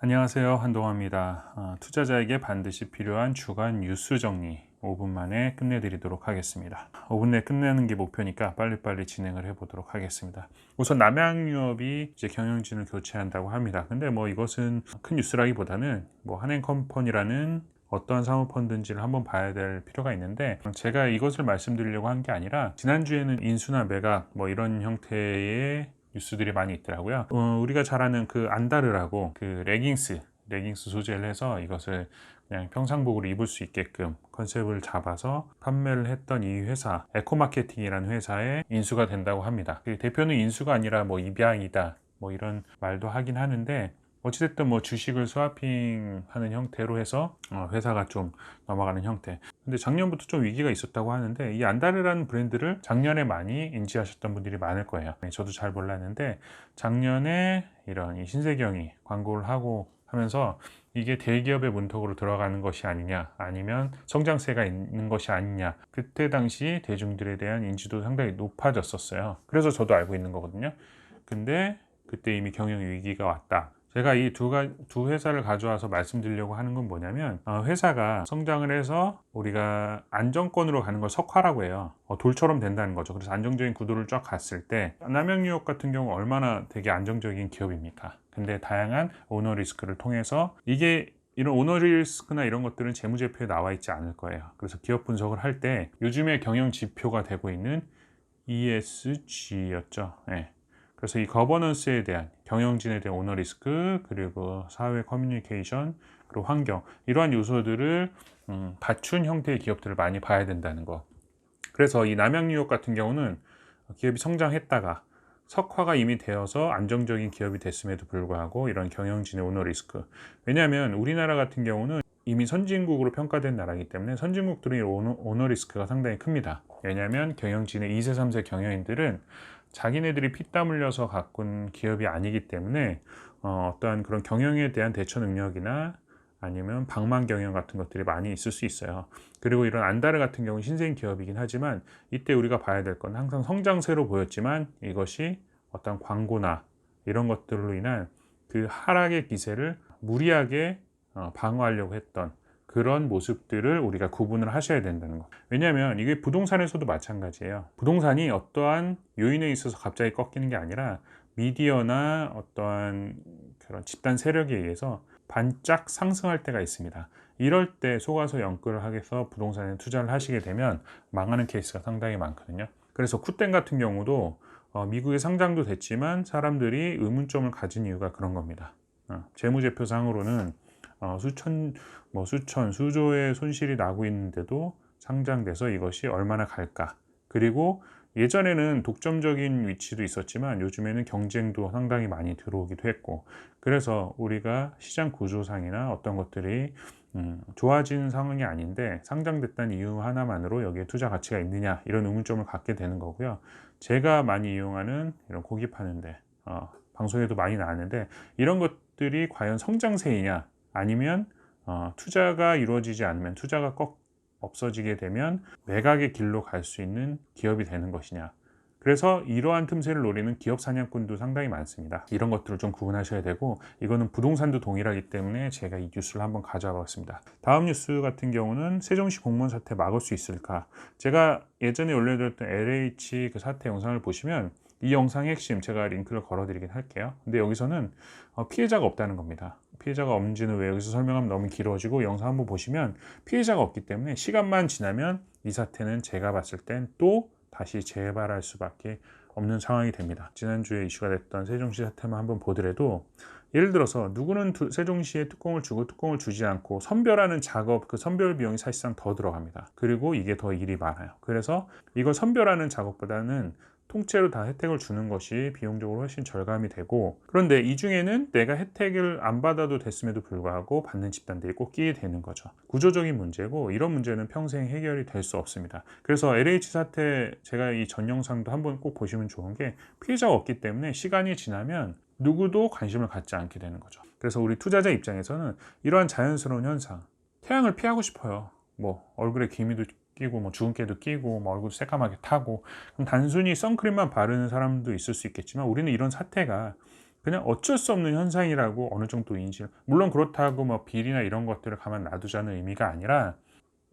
안녕하세요. 한동화입니다. 투자자에게 반드시 필요한 주간 뉴스 정리 5분 만에 끝내드리도록 하겠습니다. 5분 내에 끝내는 게 목표니까 빨리빨리 진행을 해보도록 하겠습니다. 우선 남양유업이 이제 경영진을 교체한다고 합니다. 근데 뭐 이것은 큰 뉴스라기보다는 뭐 한행컴퍼니라는 어떠한 사모펀드인지를 한번 봐야 될 필요가 있는데, 제가 이것을 말씀드리려고 한 게 아니라 지난주에는 인수나 매각 뭐 이런 형태의 뉴스들이 많이 있더라고요. 우리가 잘 아는 그 안다르라고 그 레깅스 소재를 해서 이것을 그냥 평상복으로 입을 수 있게끔 컨셉을 잡아서 판매를 했던 이 회사, 에코마케팅이라는 회사에 인수가 된다고 합니다. 그 대표는 인수가 아니라 뭐 입양이다 뭐 이런 말도 하긴 하는데, 어찌됐든 뭐 주식을 스와핑하는 형태로 해서 회사가 좀 넘어가는 형태. 근데 작년부터 좀 위기가 있었다고 하는데, 이 안다르라는 브랜드를 작년에 많이 인지하셨던 분들이 많을 거예요. 저도 잘 몰랐는데 작년에 이런 이 신세경이 광고를 하고 하면서 이게 대기업의 문턱으로 들어가는 것이 아니냐, 아니면 성장세가 있는 것이 아니냐, 그때 당시 대중들에 대한 인지도 상당히 높아졌었어요. 그래서 저도 알고 있는 거거든요. 근데 그때 이미 경영 위기가 왔다. 제가 이 두 회사를 가져와서 말씀드리려고 하는 건 뭐냐면, 회사가 성장을 해서 우리가 안정권으로 가는 걸 석화라고 해요. 돌처럼 된다는 거죠. 그래서 안정적인 구도를 쫙 갔을 때 남양유업 같은 경우 얼마나 되게 안정적인 기업입니까? 근데 다양한 오너 리스크를 통해서, 이게 이런 오너 리스크나 이런 것들은 재무제표에 나와 있지 않을 거예요. 그래서 기업 분석을 할 때 요즘에 경영 지표가 되고 있는 ESG였죠. 네. 그래서 이 거버넌스에 대한, 경영진에 대한 오너 리스크, 그리고 사회 커뮤니케이션, 그리고 환경, 이러한 요소들을 갖춘 형태의 기업들을 많이 봐야 된다는 거. 그래서 이 남양유업 같은 경우는 기업이 성장했다가 석화가 이미 되어서 안정적인 기업이 됐음에도 불구하고 이런 경영진의 오너 리스크. 왜냐하면 우리나라 같은 경우는 이미 선진국으로 평가된 나라이기 때문에 선진국들의 오너 리스크가 상당히 큽니다. 왜냐하면 경영진의 2세, 3세 경영인들은 자기네들이 피땀 흘려서 가꾼 기업이 아니기 때문에 어떠한 그런 경영에 대한 대처 능력이나 아니면 방만 경영 같은 것들이 많이 있을 수 있어요. 그리고 이런 안다르 같은 경우는 신생 기업이긴 하지만, 이때 우리가 봐야 될 건 항상 성장세로 보였지만 이것이 어떤 광고나 이런 것들로 인한 그 하락의 기세를 무리하게 방어하려고 했던 그런 모습들을 우리가 구분을 하셔야 된다는 거. 왜냐하면 이게 부동산에서도 마찬가지예요. 부동산이 어떠한 요인에 있어서 갑자기 꺾이는 게 아니라 미디어나 어떠한 그런 집단 세력에 의해서 반짝 상승할 때가 있습니다. 이럴 때 속아서 영끌을 하게서 부동산에 투자를 하시게 되면 망하는 케이스가 상당히 많거든요. 그래서 쿠땡 같은 경우도 미국에 상장도 됐지만 사람들이 의문점을 가진 이유가 그런 겁니다. 재무제표상으로는 수조의 손실이 나고 있는데도 상장돼서 이것이 얼마나 갈까. 그리고 예전에는 독점적인 위치도 있었지만 요즘에는 경쟁도 상당히 많이 들어오기도 했고, 그래서 우리가 시장 구조상이나 어떤 것들이 좋아진 상황이 아닌데 상장됐다는 이유 하나만으로 여기에 투자 가치가 있느냐, 이런 의문점을 갖게 되는 거고요. 제가 많이 이용하는 이런 고기 파는데 방송에도 많이 나왔는데, 이런 것들이 과연 성장세이냐, 아니면 투자가 이루어지지 않으면, 투자가 꼭 없어지게 되면 매각의 길로 갈 수 있는 기업이 되는 것이냐. 그래서 이러한 틈새를 노리는 기업 사냥꾼도 상당히 많습니다. 이런 것들을 좀 구분하셔야 되고, 이거는 부동산도 동일하기 때문에 제가 이 뉴스를 한번 가져와 봤습니다. 다음 뉴스 같은 경우는 세종시 공무원 사태 막을 수 있을까. 제가 예전에 올려드렸던 LH 그 사태 영상을 보시면 이 영상의 핵심, 제가 링크를 걸어 드리긴 할게요. 근데 여기서는 피해자가 없다는 겁니다. 피해자가 없는지는 왜 여기서 설명하면 너무 길어지고, 영상 한번 보시면 피해자가 없기 때문에 시간만 지나면 이 사태는 제가 봤을 땐 또 다시 재발할 수밖에 없는 상황이 됩니다. 지난주에 이슈가 됐던 세종시 사태만 한번 보더라도, 예를 들어서 누구는 세종시에 특공을 주고 특공을 주지 않고 선별하는 작업, 그 선별 비용이 사실상 더 들어갑니다. 그리고 이게 더 일이 많아요. 그래서 이걸 선별하는 작업보다는 통째로 다 혜택을 주는 것이 비용적으로 훨씬 절감이 되고, 그런데 이 중에는 내가 혜택을 안 받아도 됐음에도 불구하고 받는 집단들이 꼭 끼게 되는 거죠. 구조적인 문제고, 이런 문제는 평생 해결이 될 수 없습니다. 그래서 LH 사태, 제가 이 전 영상도 한번 꼭 보시면 좋은 게, 피해자가 없기 때문에 시간이 지나면 누구도 관심을 갖지 않게 되는 거죠. 그래서 우리 투자자 입장에서는 이러한 자연스러운 현상, 태양을 피하고 싶어요. 뭐 얼굴에 기미도 끼고 뭐 주근깨도 끼고 뭐 얼굴도 새까맣게 타고, 그럼 단순히 선크림만 바르는 사람도 있을 수 있겠지만, 우리는 이런 사태가 그냥 어쩔 수 없는 현상이라고 어느 정도 인지, 물론 그렇다고 뭐 비리나 이런 것들을 가만 놔두자는 의미가 아니라,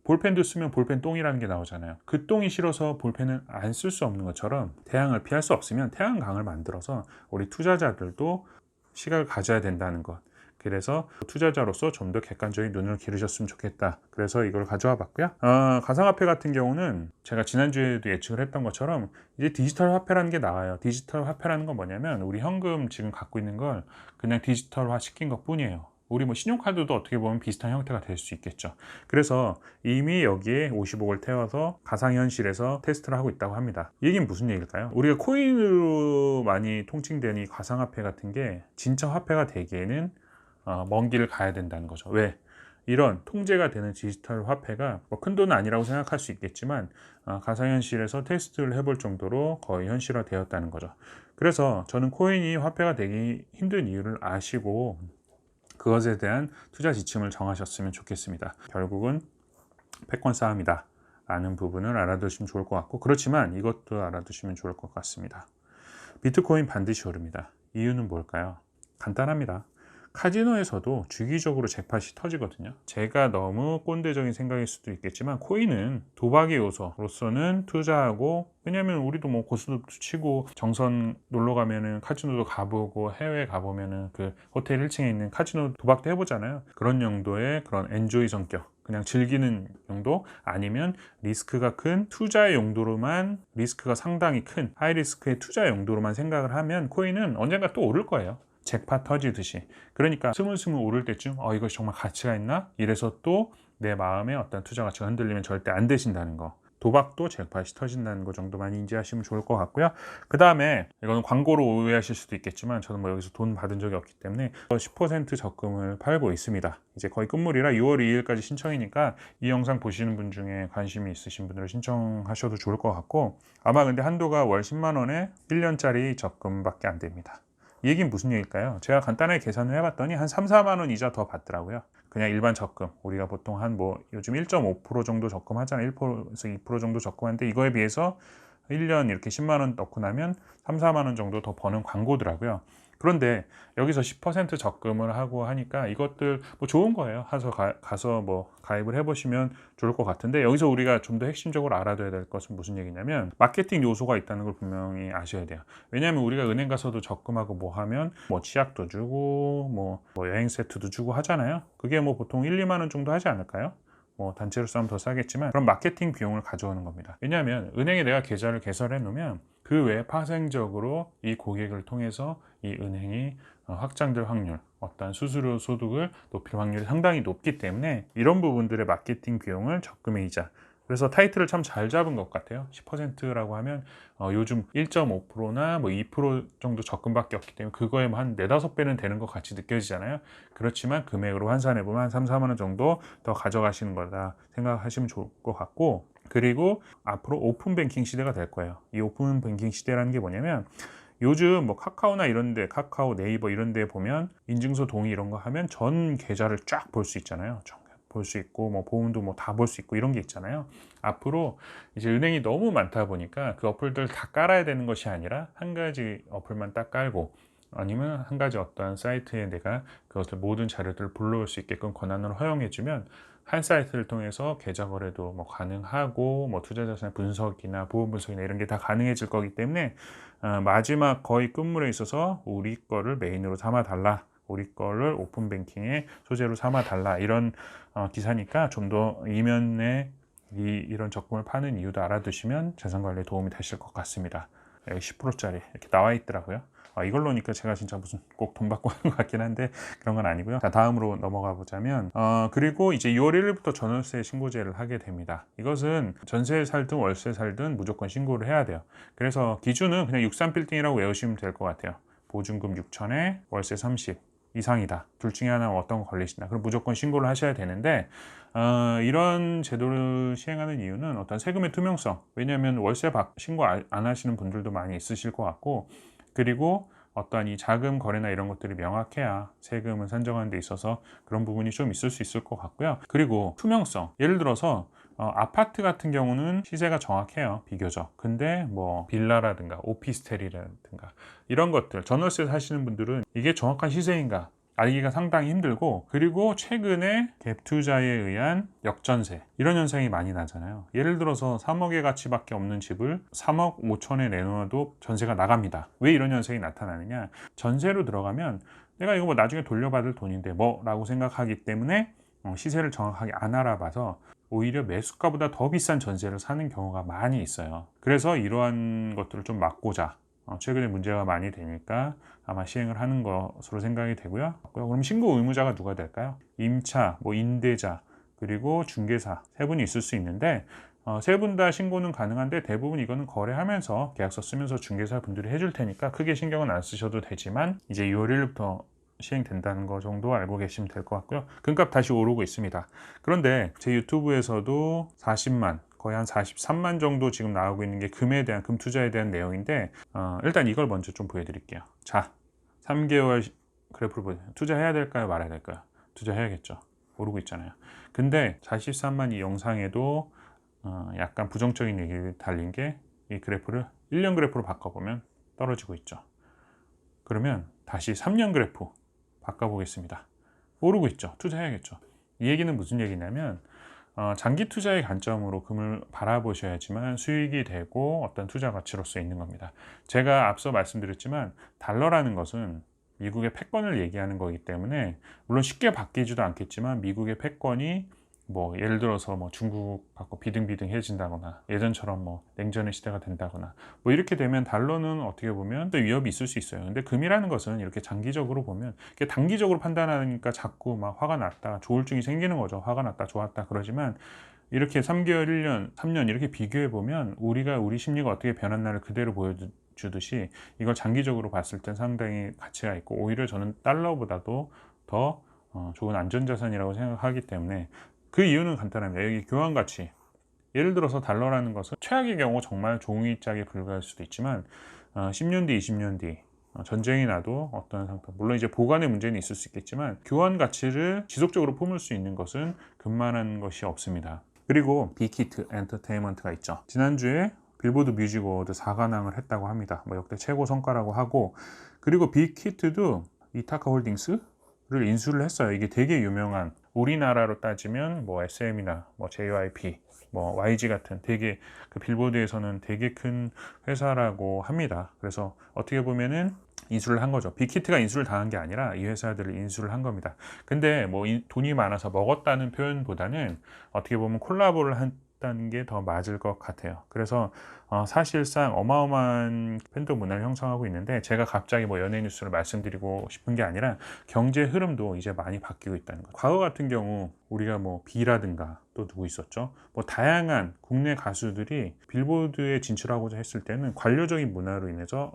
볼펜도 쓰면 볼펜 똥이라는 게 나오잖아요. 그 똥이 싫어서 볼펜을 안 쓸 수 없는 것처럼 태양을 피할 수 없으면 태양광을 만들어서 우리 투자자들도 시각을 가져야 된다는 것. 그래서 투자자로서 좀 더 객관적인 눈을 기르셨으면 좋겠다. 그래서 이걸 가져와 봤고요. 가상화폐 같은 경우는 제가 지난주에도 예측을 했던 것처럼 이제 디지털 화폐라는 게 나와요. 디지털 화폐라는 건 뭐냐면 우리 현금 지금 갖고 있는 걸 그냥 디지털화 시킨 것 뿐이에요. 우리 뭐 신용카드도 어떻게 보면 비슷한 형태가 될 수 있겠죠. 그래서 이미 여기에 50억을 태워서 가상현실에서 테스트를 하고 있다고 합니다. 이 얘기는 무슨 얘기일까요? 우리가 코인으로 많이 통칭되는 이 가상화폐 같은 게 진짜 화폐가 되기에는 먼 길을 가야 된다는 거죠. 왜? 이런 통제가 되는 디지털 화폐가 뭐 큰 돈은 아니라고 생각할 수 있겠지만 가상현실에서 테스트를 해볼 정도로 거의 현실화되었다는 거죠. 그래서 저는 코인이 화폐가 되기 힘든 이유를 아시고 그것에 대한 투자 지침을 정하셨으면 좋겠습니다. 결국은 패권 싸움이다 라는 부분을 알아두시면 좋을 것 같고, 그렇지만 이것도 알아두시면 좋을 것 같습니다. 비트코인 반드시 오릅니다. 이유는 뭘까요? 간단합니다. 카지노에서도 주기적으로 잭팟이 터지거든요. 제가 너무 꼰대적인 생각일 수도 있겠지만 코인은 도박의 요소로서는 투자하고, 왜냐면 우리도 뭐 고스톱도 치고 정선 놀러 가면은 카지노도 가보고 해외 가보면은 그 호텔 1층에 있는 카지노 도박도 해보잖아요. 그런 용도의 그런 엔조이 성격, 그냥 즐기는 용도, 아니면 리스크가 큰 투자의 용도로만, 리스크가 상당히 큰 하이리스크의 투자 용도로만 생각을 하면 코인은 언젠가 또 오를 거예요. 잭팟 터지듯이. 그러니까 스물스물 오를 때쯤 이것이 정말 가치가 있나? 이래서 또 내 마음의 어떤 투자 가치가 흔들리면 절대 안 되신다는 거. 도박도 잭팟이 터진다는 거 정도만 인지하시면 좋을 것 같고요. 그 다음에 이거는 광고로 오해하실 수도 있겠지만 저는 뭐 여기서 돈 받은 적이 없기 때문에 10% 적금을 팔고 있습니다. 이제 거의 끝물이라 6월 2일까지 신청이니까 이 영상 보시는 분 중에 관심이 있으신 분들은 신청하셔도 좋을 것 같고, 아마 근데 한도가 월 10만 원에 1년짜리 적금밖에 안 됩니다. 이 얘기는 무슨 얘기일까요? 제가 간단하게 계산을 해봤더니 한 3, 4만 원 이자 더 받더라고요. 그냥 일반 적금, 우리가 보통 한 뭐 요즘 1.5% 정도 적금하잖아요. 1%에서 2% 정도 적금하는데 이거에 비해서 1년 이렇게 10만 원 넣고 나면 3, 4만 원 정도 더 버는 광고더라고요. 그런데 여기서 10% 적금을 하고 하니까 이것들 뭐 좋은 거예요. 가서 뭐 가입을 해보시면 좋을 것 같은데, 여기서 우리가 좀 더 핵심적으로 알아둬야 될 것은 무슨 얘기냐면 마케팅 요소가 있다는 걸 분명히 아셔야 돼요. 왜냐하면 우리가 은행 가서도 적금하고 뭐 하면 뭐 치약도 주고 뭐 여행 세트도 주고 하잖아요. 그게 뭐 보통 1, 2만 원 정도 하지 않을까요? 뭐 단체로 싸면 더 싸겠지만 그런 마케팅 비용을 가져오는 겁니다. 왜냐하면 은행에 내가 계좌를 개설해 놓으면 그 외에 파생적으로 이 고객을 통해서 이 은행이 확장될 확률, 어떤 수수료 소득을 높일 확률이 상당히 높기 때문에 이런 부분들의 마케팅 비용을 적금의 이자, 그래서 타이틀을 참 잘 잡은 것 같아요. 10%라고 하면 요즘 1.5%나 뭐 2% 정도 적금밖에 없기 때문에 그거에 한 4, 5배는 되는 것 같이 느껴지잖아요. 그렇지만 금액으로 환산해 보면 한 3, 4만 원 정도 더 가져가시는 거다 생각하시면 좋을 것 같고, 그리고 앞으로 오픈 뱅킹 시대가 될 거예요. 이 오픈 뱅킹 시대라는 게 뭐냐면, 요즘 뭐 카카오나 이런 데, 카카오, 네이버 이런 데 보면 인증서 동의 이런 거 하면 전 계좌를 쫙 볼 수 있잖아요. 볼 수 있고 뭐 보험도 뭐 다 볼 수 있고 이런 게 있잖아요. 앞으로 이제 은행이 너무 많다 보니까 그 어플들 다 깔아야 되는 것이 아니라 한 가지 어플만 딱 깔고, 아니면 한 가지 어떠한 사이트에 내가 그것을 모든 자료들을 불러올 수 있게끔 권한을 허용해주면 한 사이트를 통해서 계좌 거래도 뭐 가능하고 뭐 투자자산 분석이나 보험 분석이나 이런 게 다 가능해질 거기 때문에 마지막 거의 끝물에 있어서 우리 거를 메인으로 삼아 달라, 우리 거를 오픈 뱅킹의 소재로 삼아 달라, 이런 기사니까 좀 더 이면에 이런 적금을 파는 이유도 알아두시면 자산 관리에 도움이 되실 것 같습니다. 여기 10%짜리 이렇게 나와 있더라고요. 이걸로니까 제가 진짜 무슨 꼭 돈 받고 하는 것 같긴 한데 그런 건 아니고요. 자, 다음으로 넘어가 보자면 그리고 이제 6월 1일부터 전월세 신고제를 하게 됩니다. 이것은 전세 살든 월세 살든 무조건 신고를 해야 돼요. 그래서 기준은 그냥 63빌딩이라고 외우시면 될 것 같아요. 보증금 6천에 월세 30 이상이다. 둘 중에 하나 어떤 거 걸리신다. 그럼 무조건 신고를 하셔야 되는데, 이런 제도를 시행하는 이유는 어떤 세금의 투명성, 왜냐하면 월세 신고 안 하시는 분들도 많이 있으실 것 같고, 그리고 어떠한 이 자금 거래나 이런 것들이 명확해야 세금을 산정하는 데 있어서 그런 부분이 좀 있을 수 있을 것 같고요. 그리고 투명성, 예를 들어서 아파트 같은 경우는 시세가 정확해요, 비교적. 근데 뭐 빌라라든가 오피스텔이라든가 이런 것들, 전월세 사시는 분들은 이게 정확한 시세인가 알기가 상당히 힘들고, 그리고 최근에 갭 투자에 의한 역전세, 이런 현상이 많이 나잖아요. 예를 들어서 3억의 가치밖에 없는 집을 3억 5천에 내놓아도 전세가 나갑니다. 왜 이런 현상이 나타나느냐, 전세로 들어가면 내가 이거 뭐 나중에 돌려받을 돈인데 뭐 라고 생각하기 때문에 시세를 정확하게 안 알아봐서 오히려 매수가보다 더 비싼 전세를 사는 경우가 많이 있어요. 그래서 이러한 것들을 좀 막고자 최근에 문제가 많이 되니까 아마 시행을 하는 것으로 생각이 되고요. 그럼 신고 의무자가 누가 될까요? 임차, 뭐 임대자, 그리고 중개사 세 분이 있을 수 있는데, 세 분 다 신고는 가능한데 대부분 이거는 거래하면서 계약서 쓰면서 중개사 분들이 해줄 테니까 크게 신경은 안 쓰셔도 되지만, 이제 6월 1일부터 시행된다는 거 정도 알고 계시면 될 것 같고요. 금값 다시 오르고 있습니다. 그런데 제 유튜브에서도 40만, 거의 한 43만 정도 지금 나오고 있는 게 금에 대한, 금 투자에 대한 내용인데, 일단 이걸 먼저 좀 보여드릴게요. 자, 3개월 그래프를 보세요. 투자해야 될까요, 말아야 될까요? 투자해야겠죠. 오르고 있잖아요. 근데 43만 이 영상에도 약간 부정적인 얘기를 달린 게, 이 그래프를 1년 그래프로 바꿔보면 떨어지고 있죠. 그러면 다시 3년 그래프 바꿔보겠습니다. 오르고 있죠. 투자해야겠죠. 이 얘기는 무슨 얘기냐면, 장기 투자의 관점으로 금을 바라보셔야지만 수익이 되고 어떤 투자 가치로서 있는 겁니다. 제가 앞서 말씀드렸지만 달러라는 것은 미국의 패권을 얘기하는 거기 때문에, 물론 쉽게 바뀌지도 않겠지만 미국의 패권이 뭐 예를 들어서 뭐 중국 갖고 비등비등해진다거나 예전처럼 뭐 냉전의 시대가 된다거나 뭐 이렇게 되면 달러는 어떻게 보면 또 위협이 있을 수 있어요. 근데 금이라는 것은 이렇게 장기적으로 보면, 이게 단기적으로 판단하니까 자꾸 막 화가 났다, 조울증이 생기는 거죠. 화가 났다, 좋았다 그러지만, 이렇게 3개월, 1년, 3년 이렇게 비교해 보면 우리가 우리 심리가 어떻게 변했나를 그대로 보여주듯이, 이걸 장기적으로 봤을 땐 상당히 가치가 있고, 오히려 저는 달러보다도 더 좋은 안전자산이라고 생각하기 때문에, 그 이유는 간단합니다. 여기 교환 가치, 예를 들어서 달러라는 것은 최악의 경우 정말 종이짝에 불과할 수도 있지만 10년 뒤, 20년 뒤 전쟁이 나도 어떤 상태, 물론 이제 보관의 문제는 있을 수 있겠지만 교환 가치를 지속적으로 품을 수 있는 것은 금만한 것이 없습니다. 그리고 빅히트 엔터테인먼트가 있죠. 지난주에 빌보드 뮤직 어워드 4관왕을 했다고 합니다. 뭐 역대 최고 성과라고 하고, 그리고 빅히트도 이타카 홀딩스를 인수를 했어요. 이게 되게 유명한, 우리나라로 따지면 뭐 SM이나 뭐 JYP, 뭐 YG 같은 되게 그 빌보드에서는 되게 큰 회사라고 합니다. 그래서 어떻게 보면은 인수를 한 거죠. 빅히트가 인수를 당한 게 아니라 이 회사들을 인수를 한 겁니다. 근데 뭐 돈이 많아서 먹었다는 표현보다는 어떻게 보면 콜라보를 했다는 게 더 맞을 것 같아요. 그래서 사실상 어마어마한 팬덤 문화를 형성하고 있는데, 제가 갑자기 뭐 연예 뉴스를 말씀드리고 싶은 게 아니라 경제 흐름도 이제 많이 바뀌고 있다는 거예요. 과거 같은 경우 우리가 뭐 비라든가 또 누구 있었죠? 뭐 다양한 국내 가수들이 빌보드에 진출하고자 했을 때는 관료적인 문화로 인해서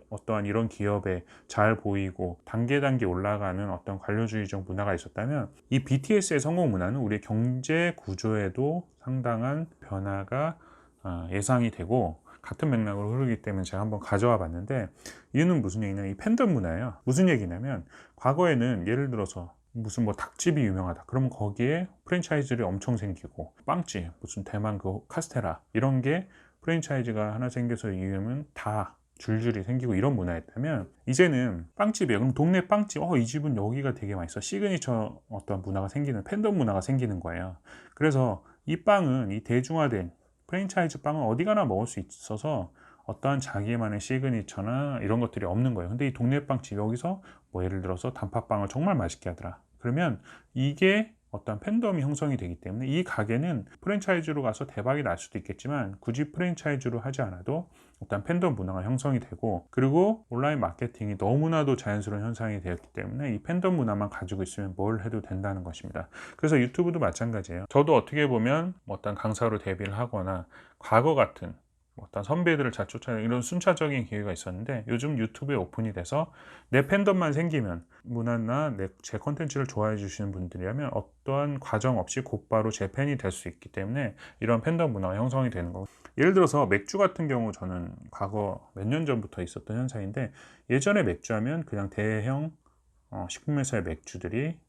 어떠한 이런 기업에 잘 보이고 단계 올라가는 어떤 관료주의적 문화가 있었다면, 이 BTS의 성공 문화는 우리의 경제 구조에도 상당한 변화가 예상이 되고 같은 맥락으로 흐르기 때문에 제가 한번 가져와 봤는데, 이유는 무슨 얘기냐면 이 팬덤 문화예요. 무슨 얘기냐면, 과거에는 예를 들어서 무슨 뭐 닭집이 유명하다 그러면 거기에 프랜차이즈들이 엄청 생기고, 빵집 무슨 대만 그 카스테라 이런 게 프랜차이즈가 하나 생겨서 이으면 다 줄줄이 생기고 이런 문화였다면, 이제는 빵집이에요. 그럼 동네 빵집, 이 집은 여기가 되게 맛있어, 시그니처 어떤 문화가 생기는, 팬덤 문화가 생기는 거예요. 그래서 이 빵은, 이 대중화된 프랜차이즈 빵은 어디 가나 먹을 수 있어서 어떠한 자기만의 시그니처나 이런 것들이 없는 거예요. 근데 이 동네 빵집, 여기서 뭐 예를 들어서 단팥빵을 정말 맛있게 하더라. 그러면 이게 어떤 팬덤이 형성이 되기 때문에 이 가게는 프랜차이즈로 가서 대박이 날 수도 있겠지만 굳이 프랜차이즈로 하지 않아도 어떤 팬덤 문화가 형성이 되고, 그리고 온라인 마케팅이 너무나도 자연스러운 현상이 되었기 때문에 이 팬덤 문화만 가지고 있으면 뭘 해도 된다는 것입니다. 그래서 유튜브도 마찬가지예요. 저도 어떻게 보면 어떤 강사로 데뷔를 하거나 과거 같은 어떤 선배들을 잘 쫓아내는 이런 순차적인 기회가 있었는데, 요즘 유튜브에 오픈이 돼서 내 팬덤만 생기면, 문화나 제 컨텐츠를 좋아해 주시는 분들이라면 어떠한 과정 없이 곧바로 제 팬이 될 수 있기 때문에 이런 팬덤 문화가 형성이 되는 거고, 예를 들어서 맥주 같은 경우 저는 과거 몇 년 전부터 있었던 현상인데, 예전에 맥주하면 그냥 대형 식품회사의 맥주들이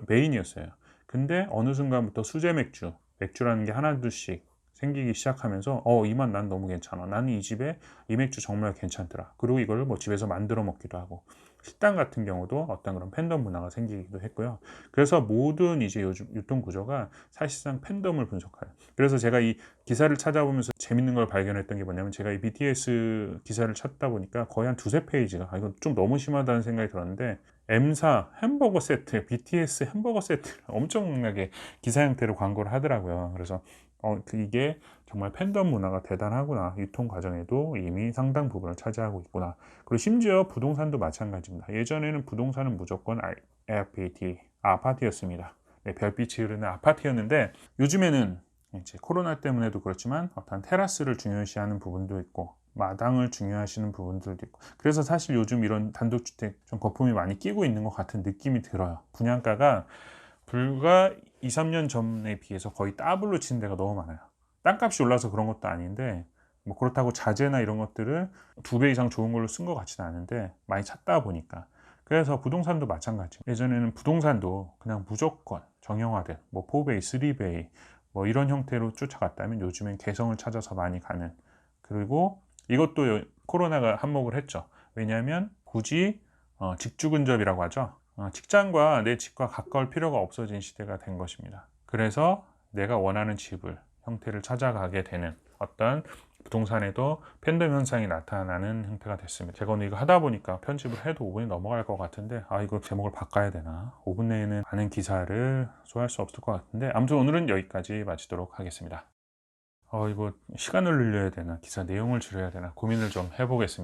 메인이었어요. 근데 어느 순간부터 수제 맥주, 맥주라는 게 하나둘씩 생기기 시작하면서 이 맛 난 너무 괜찮아. 나는 이 집에 이 맥주 정말 괜찮더라. 그리고 이걸 뭐 집에서 만들어 먹기도 하고 식당 같은 경우도 어떤 그런 팬덤 문화가 생기기도 했고요. 그래서 모든 이제 요즘 유통 구조가 사실상 팬덤을 분석해요. 그래서 제가 이 기사를 찾아보면서 재밌는 걸 발견했던 게 뭐냐면 제가 이 BTS 기사를 찾다 보니까 거의 한 두세 페이지가 이건 좀 너무 심하다는 생각이 들었는데 M사 햄버거 세트, BTS 햄버거 세트를 엄청나게 기사 형태로 광고를 하더라고요. 그래서 이게 정말 팬덤 문화가 대단하구나. 유통 과정에도 이미 상당 부분을 차지하고 있구나. 그리고 심지어 부동산도 마찬가지입니다. 예전에는 부동산은 무조건 APT, 아파트였습니다. 네, 별빛이 흐르는 아파트였는데 요즘에는 이제 코로나 때문에도 그렇지만 어떤 테라스를 중요시하는 부분도 있고 마당을 중요하시는 부분들도 있고 그래서 사실 요즘 이런 단독주택 좀 거품이 많이 끼고 있는 것 같은 느낌이 들어요. 분양가가 불과 2, 3년 전에 비해서 거의 더블로 친 데가 너무 많아요. 땅값이 올라서 그런 것도 아닌데 뭐 그렇다고 자재나 이런 것들을 2배 이상 좋은 걸로 쓴 것 같지는 않은데 많이 찾다 보니까 그래서 부동산도 마찬가지. 예전에는 부동산도 그냥 무조건 정형화된 뭐 4베이, 3베이 뭐 이런 형태로 쫓아갔다면 요즘엔 개성을 찾아서 많이 가는 그리고 이것도 코로나가 한몫을 했죠. 왜냐하면 굳이 직주 근접이라고 하죠. 직장과 내 집과 가까울 필요가 없어진 시대가 된 것입니다. 그래서 내가 원하는 집을 형태를 찾아가게 되는 어떤 부동산에도 팬덤 현상이 나타나는 형태가 됐습니다. 제가 오늘 이거 하다 보니까 편집을 해도 5분이 넘어갈 것 같은데 이거 제목을 바꿔야 되나? 5분 내에는 많은 기사를 소화할 수 없을 것 같은데 아무튼 오늘은 여기까지 마치도록 하겠습니다. 이거 시간을 늘려야 되나 기사 내용을 줄여야 되나 고민을 좀 해보겠습니다.